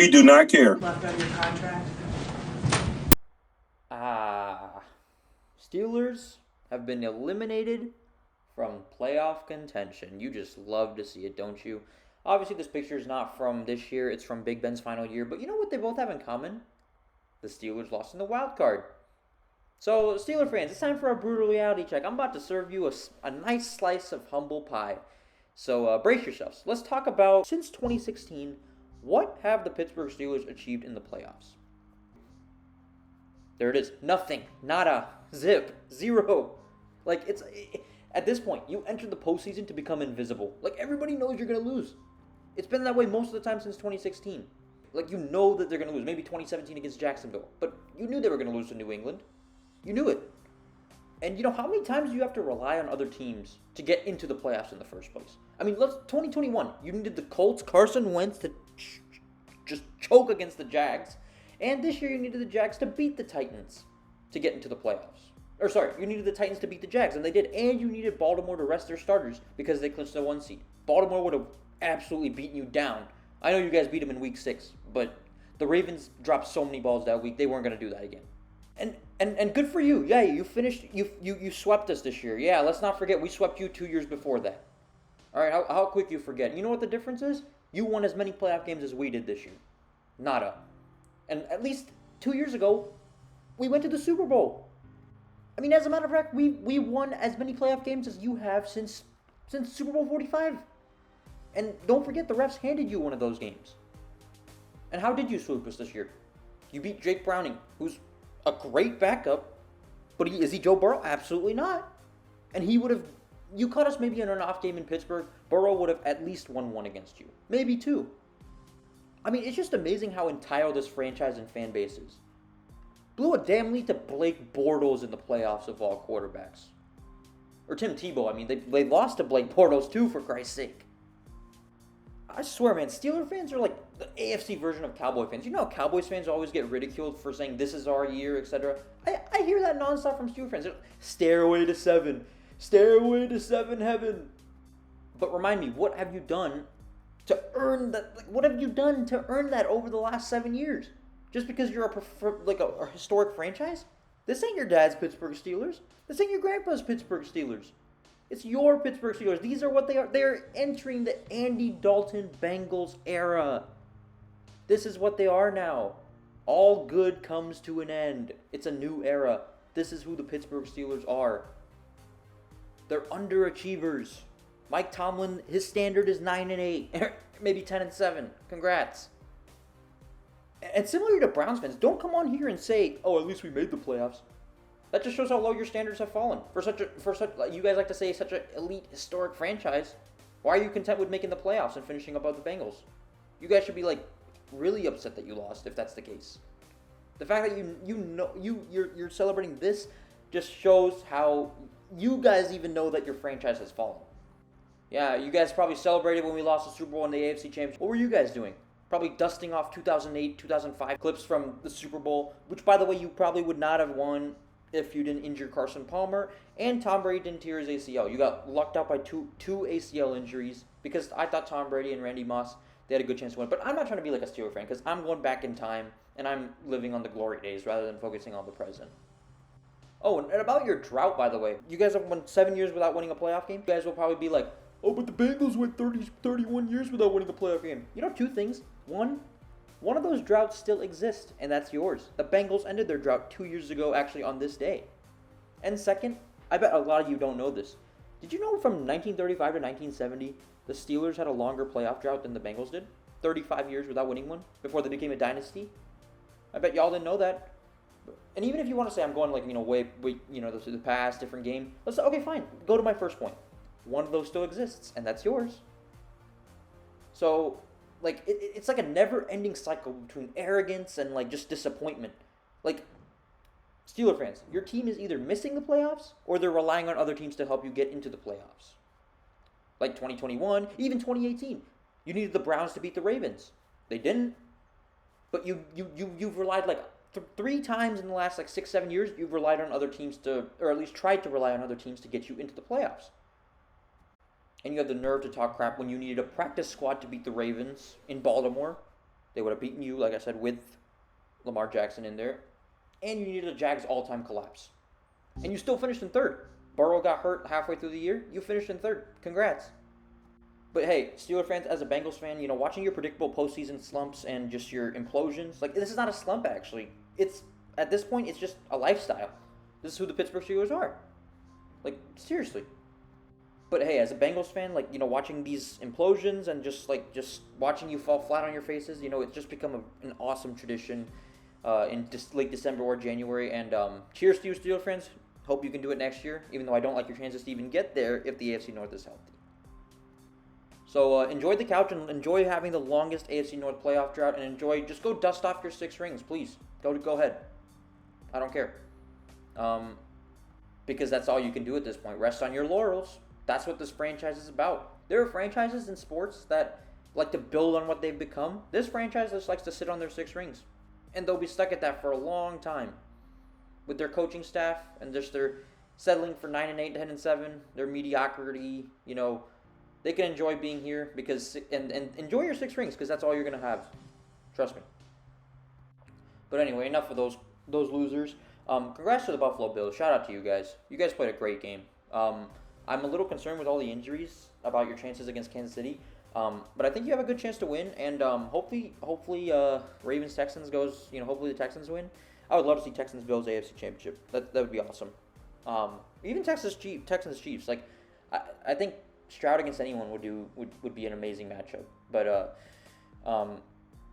We do not care. Left on your contract? Steelers have been eliminated from playoff contention. You just love to see it, don't you? Obviously, this picture is not from this year. It's from Big Ben's final year. But you know what they both have in common? The Steelers lost in the wild card. So, Steeler fans, it's time for a brutal reality check. I'm about to serve you a nice slice of humble pie. So, brace yourselves. Let's talk about, since 2016, what have the Pittsburgh Steelers achieved in the playoffs? There it is. Nothing. Nada. Zip. Zero. Like, at this point, you enter the postseason to become invisible. Like, everybody knows you're going to lose. It's been that way most of the time since 2016. Like, you know that they're going to lose. Maybe 2017 against Jacksonville. But you knew they were going to lose to New England. You knew it. And you know, how many times do you have to rely on other teams to get into the playoffs in the first place? I mean, 2021, you needed the Colts, Carson Wentz to just choke against the Jags. And this year you needed the Jags to beat the Titans to get into the playoffs. Or sorry, you needed the Titans to beat the Jags, and they did. And you needed Baltimore to rest their starters because they clinched the 1 seed. Baltimore would have absolutely beaten you down. I know you guys beat them in week 6, but the Ravens dropped so many balls that week, they weren't going to do that again. And good for you. Yeah, you finished, you swept us this year. Yeah, let's not forget, we swept you 2 years before that. All right, how quick you forget. You know what the difference is? You won as many playoff games as we did this year. Nada. And at least 2 years ago, we went to the Super Bowl. I mean, as a matter of fact, we won as many playoff games as you have since Super Bowl 45. And don't forget, the refs handed you one of those games. And how did you sweep us this year? You beat Jake Browning, who's a great backup, but is he Joe Burrow? Absolutely not. And you caught us maybe in an off game in Pittsburgh, Burrow would have at least won one against you. Maybe 2. I mean, it's just amazing how entitled this franchise and fan base is. Blew a damn lead to Blake Bortles in the playoffs of all quarterbacks. Or Tim Tebow, I mean, they lost to Blake Bortles too, for Christ's sake. I swear, man, Steeler fans are like the AFC version of Cowboy fans. You know, Cowboys fans always get ridiculed for saying this is our year, etc. I hear that nonstop from Steeler fans. Stairway to 7. Stairway to 7 heaven. But remind me, what have you done to earn that? Like, what have you done to earn that over the last 7 years? Just because you're a historic franchise? This ain't your dad's Pittsburgh Steelers. This ain't your grandpa's Pittsburgh Steelers. It's your Pittsburgh Steelers. These are what they are. They're entering the Andy Dalton Bengals era. This is what they are now. All good comes to an end. It's a new era. This is who the Pittsburgh Steelers are. They're underachievers. Mike Tomlin, his standard is 9-8, maybe 10-7. Congrats. And similar to Browns fans, don't come on here and say, "Oh, at least we made the playoffs." That just shows how low your standards have fallen. For such you guys like to say, such an elite historic franchise. Why are you content with making the playoffs and finishing above the Bengals? You guys should be like really upset that you lost if that's the case. The fact that you're celebrating this just shows how you guys even know that your franchise has fallen. Yeah, you guys probably celebrated when we lost the Super Bowl and the AFC Championship. What were you guys doing? Probably dusting off 2008, 2005 clips from the Super Bowl, which, by the way, you probably would not have won if you didn't injure Carson Palmer, and Tom Brady didn't tear his ACL. You got lucked out by two ACL injuries, because I thought Tom Brady and Randy Moss, they had a good chance to win. But I'm not trying to be like a Steeler fan, because I'm going back in time, and I'm living on the glory days rather than focusing on the present. Oh, and about your drought, by the way. You guys have won 7 years without winning a playoff game. You guys will probably be like, "Oh, but the Bengals went 31 years without winning a playoff game." You know, 2 things. One of those droughts still exists, and that's yours. The Bengals ended their drought 2 years ago, actually on this day. And second, I bet a lot of you don't know this. Did you know from 1935 to 1970, the Steelers had a longer playoff drought than the Bengals did? 35 years without winning one before they became a dynasty? I bet y'all didn't know that. And even if you want to say I'm going like, way, to the past, different game, let's say, okay, fine. Go to my first point. One of those still exists, and that's yours. So, like, it's like a never-ending cycle between arrogance and, like, just disappointment. Like, Steeler fans, your team is either missing the playoffs or they're relying on other teams to help you get into the playoffs. Like 2021, even 2018. You needed the Browns to beat the Ravens. They didn't. But you've relied, like, 3 times in the last, like, 6-7 years, you've relied on other teams to, or at least tried to rely on other teams to get you into the playoffs. And you had the nerve to talk crap when you needed a practice squad to beat the Ravens in Baltimore. They would have beaten you, like I said, with Lamar Jackson in there. And you needed a Jags all-time collapse. And you still finished in third. Burrow got hurt halfway through the year. You finished in third. Congrats. But hey, Steelers fans, as a Bengals fan, watching your predictable postseason slumps and just your implosions, like, this is not a slump, actually. It's, at this point, it's just a lifestyle. This is who the Pittsburgh Steelers are. Like, seriously. But hey, as a Bengals fan, like, watching these implosions and just watching you fall flat on your faces, it's just become an awesome tradition in late December or January. And cheers to you, Steelers fans. Hope you can do it next year, even though I don't like your chances to even get there if the AFC North is healthy. So enjoy the couch and enjoy having the longest AFC North playoff drought, and just go dust off your 6 rings, please. Go ahead. I don't care. Because that's all you can do at this point. Rest on your laurels. That's what this franchise is about. There are franchises in sports that like to build on what they've become. This franchise just likes to sit on their 6 rings. And they'll be stuck at that for a long time. With their coaching staff and just their settling for 9-8, 10-7, their mediocrity, they can enjoy being here because and enjoy your 6 rings because that's all you're gonna have. Trust me. But anyway, enough of those losers. Congrats to the Buffalo Bills. Shout out to you guys. You guys played a great game. I'm a little concerned with all the injuries about your chances against Kansas City. But I think you have a good chance to win, and hopefully Ravens Texans goes. Hopefully the Texans win. I would love to see Texans Bills AFC Championship. That would be awesome. Even Texans Chiefs. Like I think Stroud against anyone would be an amazing matchup. But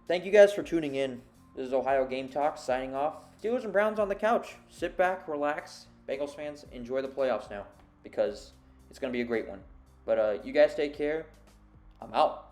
thank you guys for tuning in. This is Ohio Game Talks signing off. Steelers and Browns on the couch. Sit back, relax. Bengals fans, enjoy the playoffs now because it's going to be a great one. But you guys take care. I'm out.